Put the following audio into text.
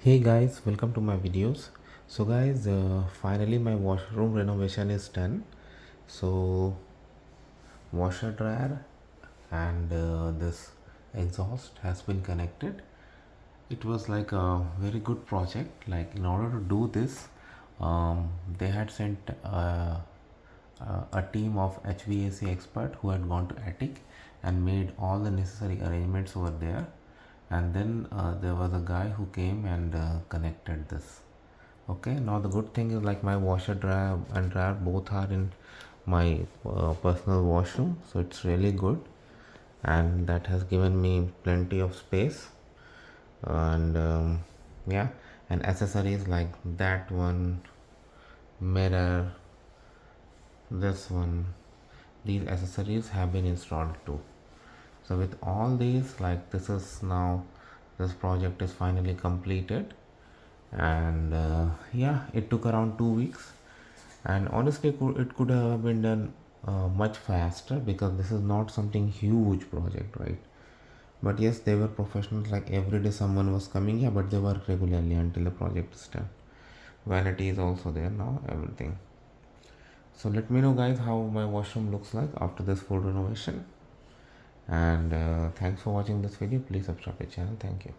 Hey guys, welcome to my videos. So guys, finally my washroom renovation is done. So washer dryer and this exhaust has been connected. It was like a very good project. Like in order to do this, they had sent a team of HVAC expert who had gone to attic and made all the necessary arrangements over there, and then there was a guy who came and connected this. Okay, now the good thing is like my washer dryer and dryer both are in my personal washroom, so it's really good, and that has given me plenty of space. And yeah, and accessories like that one, mirror, this one, these accessories have been installed too. So with all these, like this is now, this project is finally completed. And yeah, it took around 2 weeks, and honestly it could have been done much faster, because this is not something huge project, right? But yes, they were professionals, like every day someone was coming here, but they work regularly until the project is done. Vanity is also there now, everything. So let me know guys how my washroom looks like after this full renovation. And thanks for watching this video. Please subscribe to the channel. Thank you.